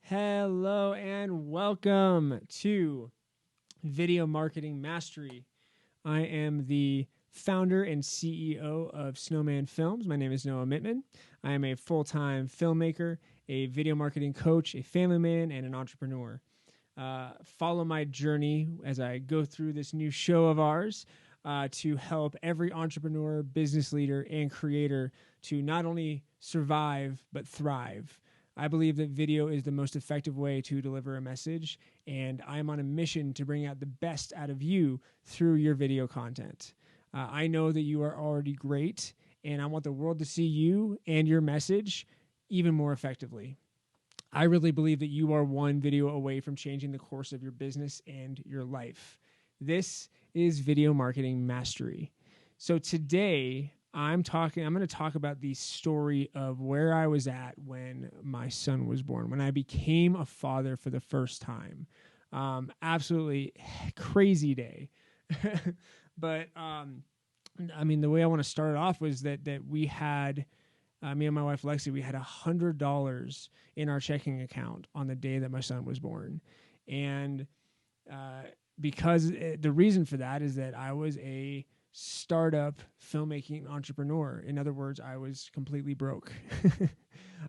Hello and welcome to Video Marketing Mastery. I am the founder and CEO of Snowman Films. My name is Noah Mittman. I am a full-time filmmaker, a video marketing coach, a family man, and an entrepreneur. Follow my journey as I go through this new show of ours to help every entrepreneur, business leader, and creator to not only survive but thrive. I believe that video is the most effective way to deliver a message, and I'm on a mission to bring out the best out of you through your video content. I know that you are already great, and I want the world to see you and your message even more effectively. I really believe that you are one video away from changing the course of your business and your life. This is Video Marketing Mastery. So today, I'm going to talk about the story of where I was at when my son was born, when I became a father for the first time. Absolutely crazy day. But, the way I want to start it off was that we had, me and my wife, Lexi, we had $100 in our checking account on the day that my son was born. And because the reason for that is that I was a startup filmmaking entrepreneur. In other words, I was completely broke.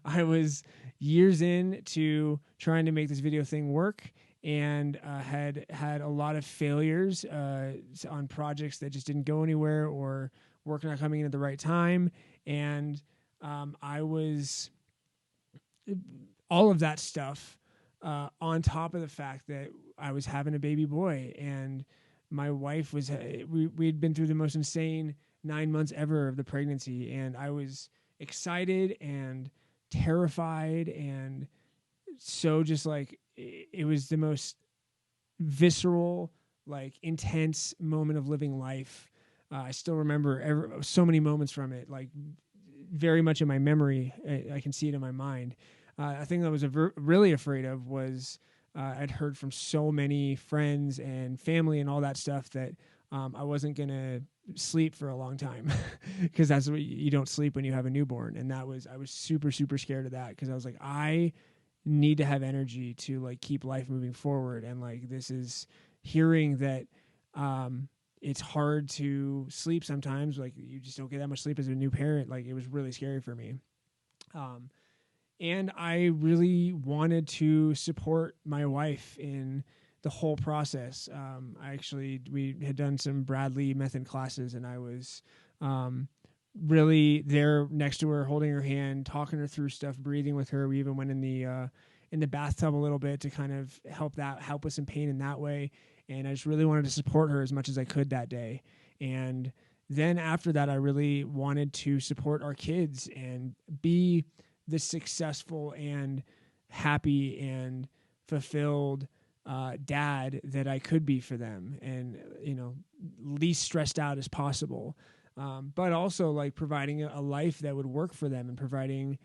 I was years into trying to make this video thing work and had a lot of failures on projects that just didn't go anywhere or work not coming in at the right time. And I was all of that stuff on top of the fact that I was having a baby boy, and my wife was, we'd been through the most insane 9 months ever of the pregnancy, and I was excited and terrified, and so just like, it was the most visceral, like intense moment of living life. I still remember so many moments from it, like very much in my memory. I can see it in my mind. I think I was really afraid of was I'd heard from so many friends and family and all that stuff that I wasn't going to sleep for a long time because that's what you don't sleep when you have a newborn. And I was super, super scared of that because I was like, I need to have energy to like keep life moving forward. And like, this is hearing that it's hard to sleep sometimes. Like you just don't get that much sleep as a new parent. Like it was really scary for me. And I really wanted to support my wife in the whole process. We had done some Bradley method classes, and I was really there next to her, holding her hand, talking her through stuff, breathing with her. We even went in the bathtub a little bit to kind of help with some pain in that way. And I just really wanted to support her as much as I could that day. And then after that, I really wanted to support our kids and be the successful and happy and fulfilled dad that I could be for them, and least stressed out as possible, but also like providing a life that would work for them, and providing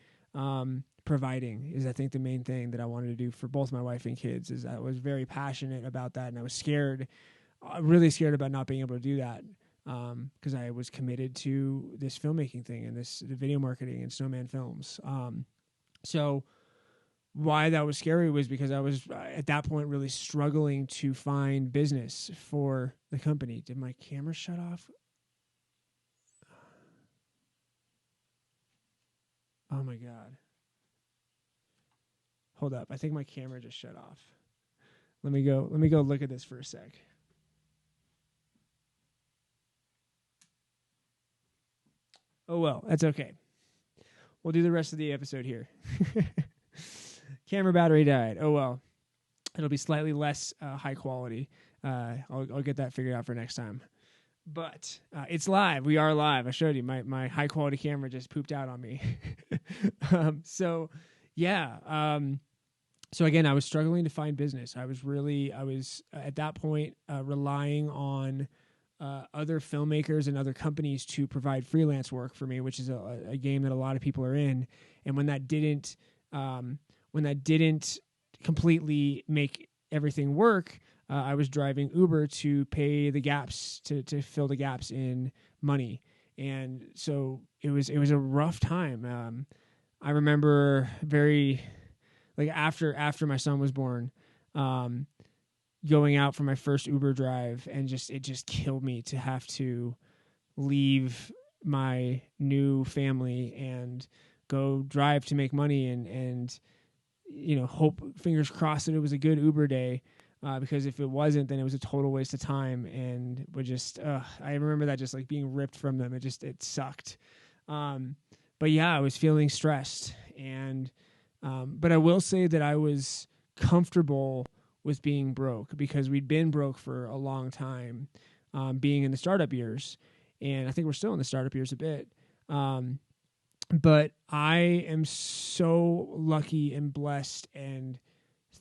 is I think the main thing that I wanted to do for both my wife and kids. Is I was very passionate about that, and I was scared, really scared about not being able to do that. Because I was committed to this filmmaking thing and the video marketing and Snowman Films. So why that was scary was because I was at that point really struggling to find business for the company. Did my camera shut off? Oh my God. Hold up. I think my camera just shut off. Let me go look at this for a sec. Oh, well, that's okay. We'll do the rest of the episode here. Camera battery died. Oh, well. It'll be slightly less high quality. I'll get that figured out for next time. But it's live. We are live. I showed you. My high quality camera just pooped out on me. So again, I was struggling to find business. I was at that point relying on other filmmakers and other companies to provide freelance work for me, which is a game that a lot of people are in. And when that didn't completely make everything work, I was driving Uber to pay the gaps, to fill the gaps in money. And so it was a rough time. I remember very like after my son was born, going out for my first Uber drive, and it just killed me to have to leave my new family and go drive to make money and hope, fingers crossed, that it was a good Uber day, because if it wasn't, then it was a total waste of time, and would just I remember that just like being ripped from them. It sucked. But yeah, I was feeling stressed, and but I will say that I was comfortable with being broke, because we'd been broke for a long time, being in the startup years, and I think we're still in the startup years a bit. But I am so lucky and blessed and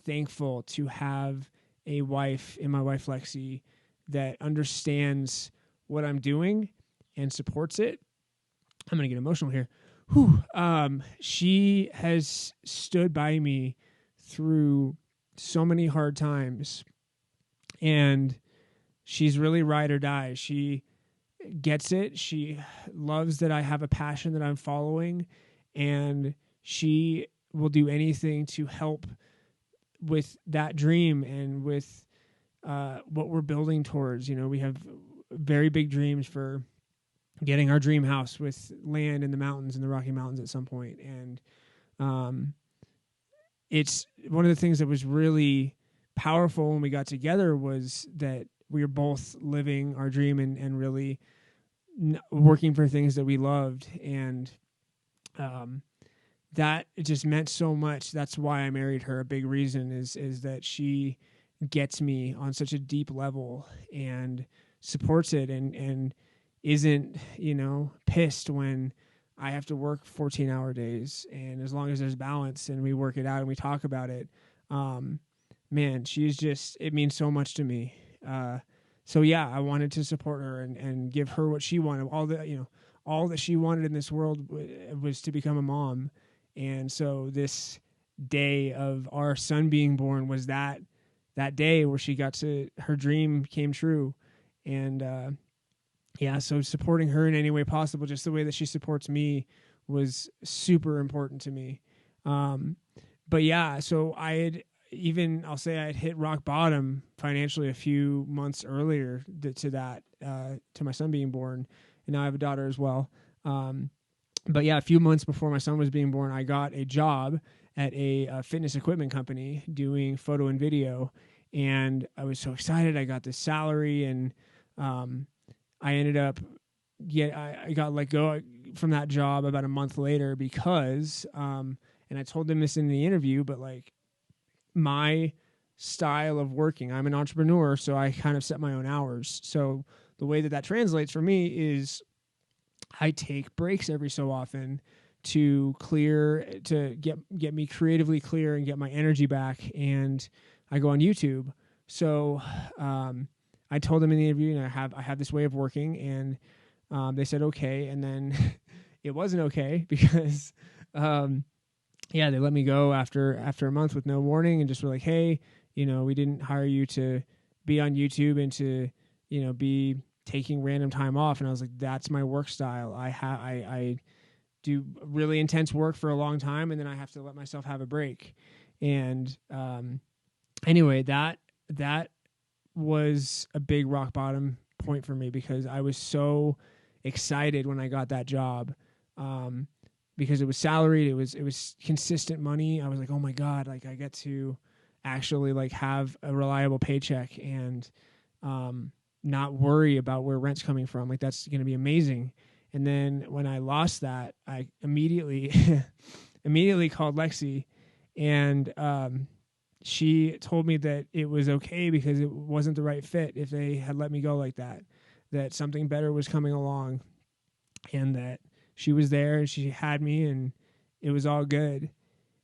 thankful to have a wife, and my wife Lexi, that understands what I'm doing and supports it. I'm going to get emotional here. Whew. She has stood by me through so many hard times, and she's really ride or die. She gets it. She loves that I have a passion that I'm following, and she will do anything to help with that dream and with what we're building towards. We have very big dreams for getting our dream house with land in the mountains, in the Rocky Mountains, at some point. And it's one of the things that was really powerful when we got together, was that we were both living our dream and really working for things that we loved. And that it just meant so much. That's why I married her. A big reason is that she gets me on such a deep level and supports it, and isn't, pissed when I have to work 14-hour days. And as long as there's balance and we work it out and we talk about it, man, it means so much to me. So yeah, I wanted to support her and give her what she wanted. All that she wanted in this world was to become a mom. And so this day of our son being born was that day where her dream came true. And, yeah, so supporting her in any way possible, just the way that she supports me, was super important to me. But yeah, so I'll say I had hit rock bottom financially a few months earlier to my son being born, and now I have a daughter as well. But yeah, a few months before my son was being born, I got a job at a fitness equipment company doing photo and video, and I was so excited. I got this salary, and I ended up I got let go from that job about a month later because, and I told them this in the interview, but like my style of working, I'm an entrepreneur, so I kind of set my own hours. So the way that translates for me is I take breaks every so often to get me creatively clear and get my energy back, and I go on YouTube. So I told them in the interview, and I have this way of working, and they said okay, and then it wasn't okay because they let me go after a month with no warning, and just were like, hey, we didn't hire you to be on YouTube and to be taking random time off. And I was like, that's my work style. I do really intense work for a long time, and then I have to let myself have a break. And anyway, that was a big rock bottom point for me, because I was so excited when I got that job, because it was salaried, it was consistent money. I was like, oh my God, like I get to actually like have a reliable paycheck and not worry about where rent's coming from. Like that's going to be amazing. And then when I lost that, I immediately called Lexi, and she told me that it was okay because it wasn't the right fit if they had let me go like that something better was coming along, and that she was there and she had me, and it was all good.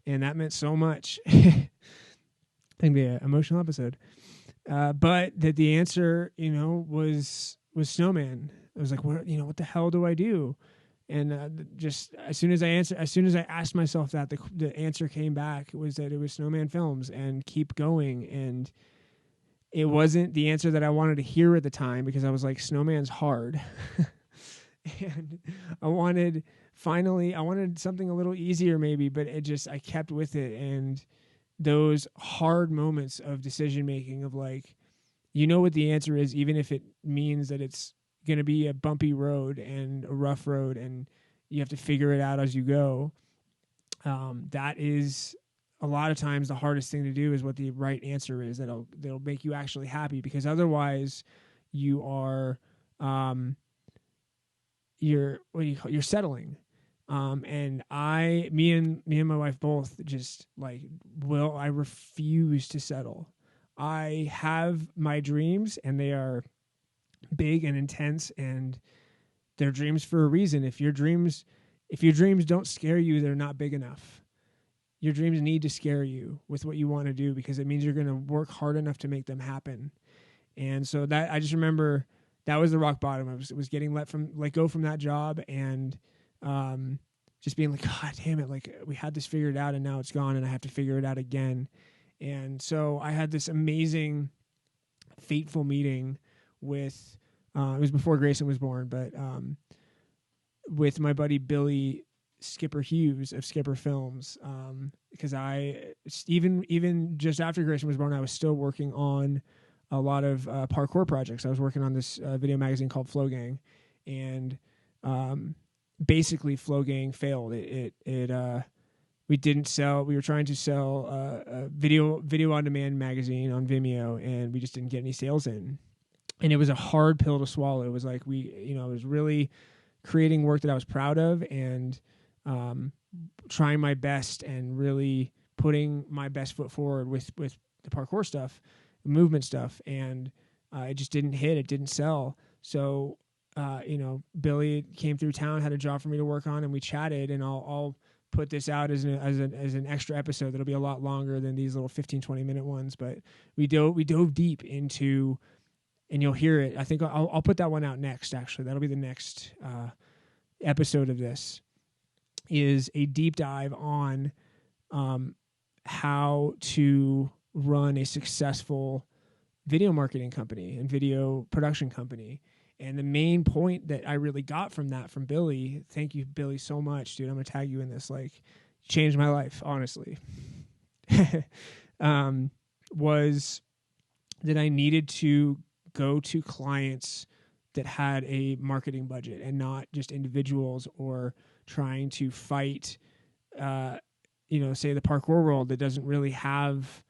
And that meant so much. I think the emotional episode. But that the answer, was Snowman. I was like, what the hell do I do? And just as soon as I asked myself that, the answer came back was that it was Snowman Films and keep going. And it wasn't the answer that I wanted to hear at the time, because I was like, Snowman's hard. And I wanted finally, I wanted something a little easier maybe, but I kept with it. And those hard moments of decision making of like, what the answer is, even if it means that it's going to be a bumpy road and a rough road and you have to figure it out as you go. That is a lot of times the hardest thing to do, is what the right answer is that'll make you actually happy, because otherwise you are, you're settling. And me and my wife both just like, I refuse to settle. I have my dreams, and they are big and intense, and they're dreams for a reason. If your dreams don't scare you, they're not big enough. Your dreams need to scare you with what you want to do, because it means you're going to work hard enough to make them happen. And so that, I just remember that was the rock bottom. I was getting let go from that job, and just being like, God damn it, like we had this figured out and now it's gone and I have to figure it out again. And so I had this amazing, fateful meeting with, it was before Grayson was born, but with my buddy Billy Skipper Hughes of Skipper Films, because even just after Grayson was born, I was still working on a lot of parkour projects. I was working on this video magazine called Flow Gang, and basically Flow Gang failed. We didn't sell. We were trying to sell a video on demand magazine on Vimeo, and we just didn't get any sales in. And it was a hard pill to swallow. It was like I was really creating work that I was proud of, and trying my best and really putting my best foot forward with the parkour stuff, movement stuff, and it just didn't hit. It didn't sell. So Billy came through town, had a job for me to work on, and we chatted. And I'll put this out as an extra episode that'll be a lot longer than these little 15-20 minute ones. But we dove deep into, and you'll hear it. I think I'll put that one out next. Actually, that'll be the next episode of this. Is a deep dive on how to run a successful video marketing company and video production company. And the main point that I really got from Billy, thank you, Billy, so much, dude. I'm going to tag you in this, like, changed my life, honestly, was that I needed to go to clients that had a marketing budget and not just individuals or trying to fight, say the parkour world that doesn't really have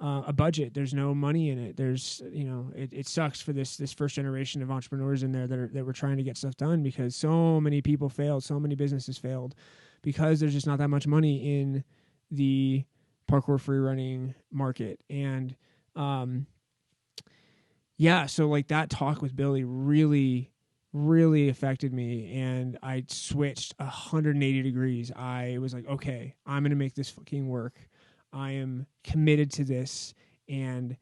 a budget. There's no money in it. There's, it sucks for this first generation of entrepreneurs in there that were trying to get stuff done, because so many people failed, so many businesses failed, because there's just not that much money in the parkour free running market. And so like that talk with Billy really, really affected me, and I switched 180 degrees. I was like, okay, I'm going to make this fucking work. I am committed to this, and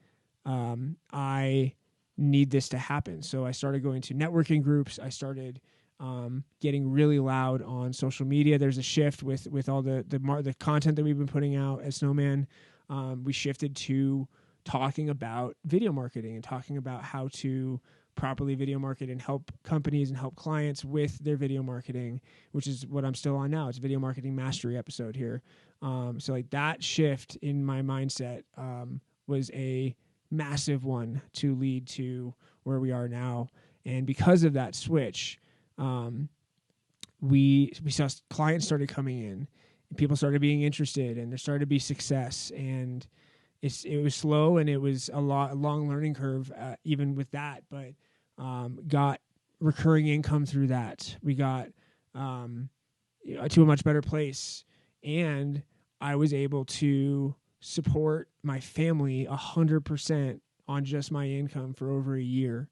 I need this to happen. So I started going to networking groups. I started getting really loud on social media. There's a shift with all the content that we've been putting out at Snowman. We shifted to talking about video marketing and talking about how to properly video market and help companies and help clients with their video marketing, which is what I'm still on now. It's a video marketing mastery episode here. So like that shift in my mindset was a massive one to lead to where we are now. And because of that switch, we saw clients started coming in, and people started being interested, and there started to be success. And it was slow, and it was a long learning curve, even with that, but got recurring income through that. We got to a much better place, and I was able to support my family 100% on just my income for over a year.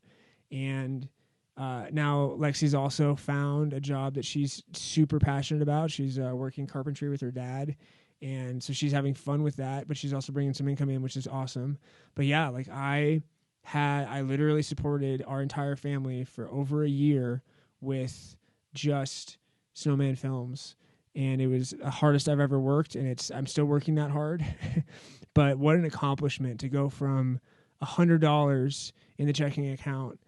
And now Lexi's also found a job that she's super passionate about. She's working carpentry with her dad, and so she's having fun with that, but she's also bringing some income in, which is awesome. But yeah, like I literally supported our entire family for over a year with just Snowman Films. And it was the hardest I've ever worked, and I'm still working that hard. But what an accomplishment to go from $100 in the checking account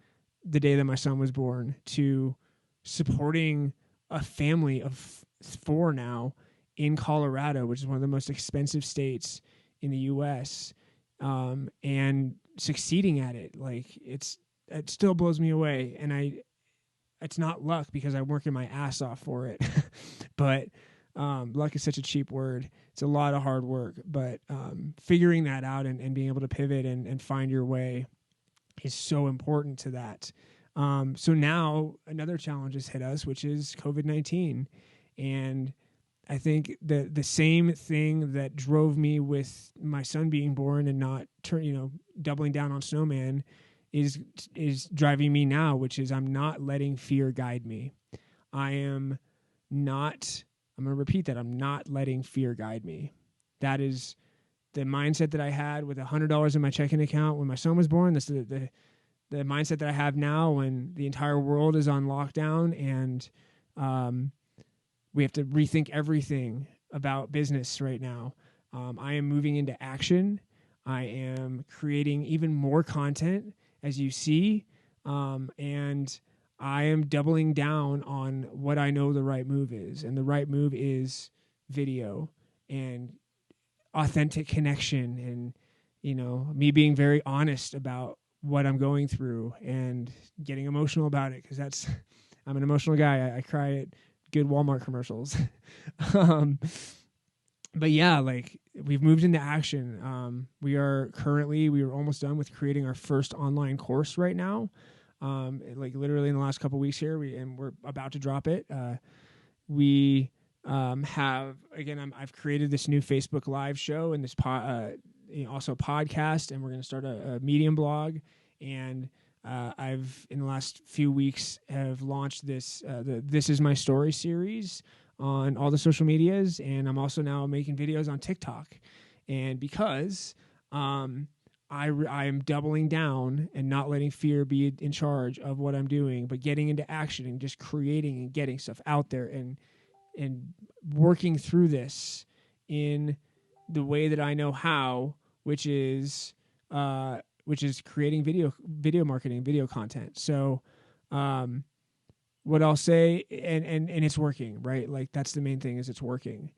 the day that my son was born to supporting a family of 4 now in Colorado, which is one of the most expensive states in the U.S., and succeeding at it. Like it still blows me away. And it's not luck because I'm working my ass off for it, but luck is such a cheap word. It's a lot of hard work, but figuring that out and being able to pivot and find your way is so important to that. So now another challenge has hit us, which is COVID-19. And I think the same thing that drove me with my son being born and not doubling down on Snowman is driving me now, which is I'm not letting fear guide me. I'm going to repeat that. I'm not letting fear guide me. That is the mindset that I had with $100 in my checking account when my son was born. This is the mindset that I have now when the entire world is on lockdown and we have to rethink everything about business right now. I am moving into action. I am creating even more content, as you see, and I am doubling down on what I know the right move is. And the right move is video and authentic connection and, me being very honest about what I'm going through and getting emotional about it. Cause I'm an emotional guy. I cry at good Walmart commercials. But yeah, like we've moved into action. We are almost done with creating our first online course right now. Like literally in the last couple of weeks here, we're about to drop it. We I've created this new Facebook Live show and this also podcast, and we're going to start a Medium blog. And I've in the last few weeks have launched this This Is My Story series on all the social medias, and I'm also now making videos on TikTok. And because I am doubling down and not letting fear be in charge of what I'm doing, but getting into action and just creating and getting stuff out there and working through this in the way that I know how, which is creating video marketing, video content. So what I'll say, and it's working, right? Like that's the main thing, is it's working.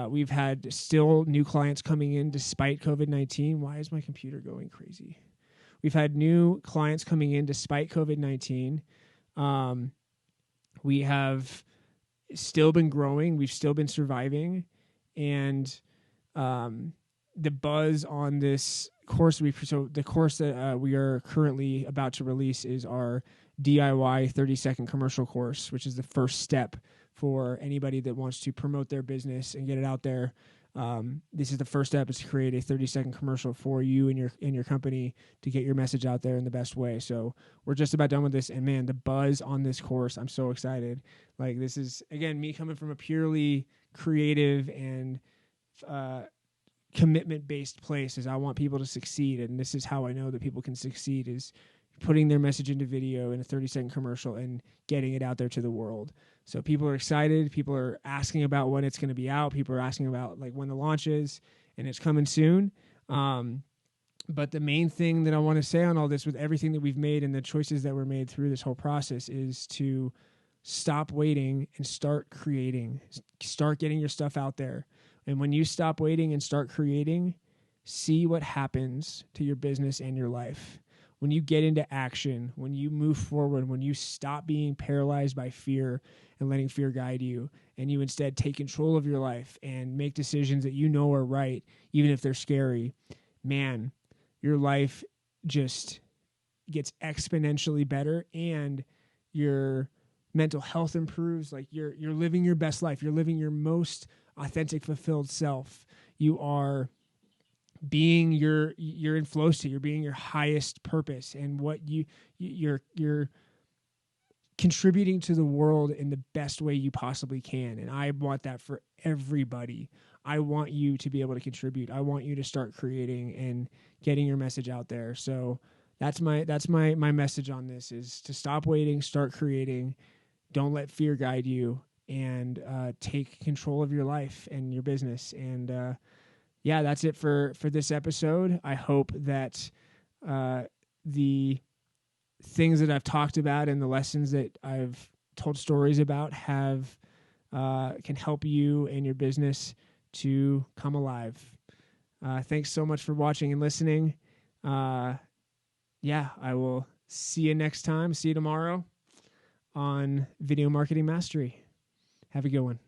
We've had still new clients coming in despite COVID-19. Why is my computer going crazy? We've had new clients coming in despite COVID-19. We have still been growing. We've still been surviving. And the buzz on this course, the course that we are currently about to release is our DIY 30-second commercial course, which is the first step for anybody that wants to promote their business and get it out there. This is the first step, is to create a 30-second commercial for you and your company to get your message out there in the best way. So we're just about done with this, and man, the buzz on this course, I'm so excited. Like this is, again, me coming from a purely creative and commitment-based place, is I want people to succeed, and this is how I know that people can succeed, is putting their message into video in a 30-second commercial and getting it out there to the world. So people are excited. People are asking about when it's going to be out. People are asking about like when the launch is, and it's coming soon. But the main thing that I want to say on all this, with everything that we've made and the choices that were made through this whole process, is to stop waiting and start creating. Start getting your stuff out there. And when you stop waiting and start creating, see what happens to your business and your life. When you get into action, when you move forward, when you stop being paralyzed by fear and letting fear guide you, and you instead take control of your life and make decisions that you know are right, even if they're scary, man, your life just gets exponentially better, and your mental health improves. Like you're living your best life. You're living your most authentic, fulfilled self. You are being you're in flow state. You're being your highest purpose, and what you're contributing to the world in the best way you possibly can. And I want that for everybody. I want you to be able to contribute. I want you to start creating and getting your message out there. So that's my message on this, is to stop waiting, start creating. Don't let fear guide you, and take control of your life and your business. And yeah, that's it for this episode. I hope that the things that I've talked about and the lessons that I've told stories about can help you and your business to come alive. Thanks so much for watching and listening. I will see you next time. See you tomorrow on Video Marketing Mastery. Have a good one.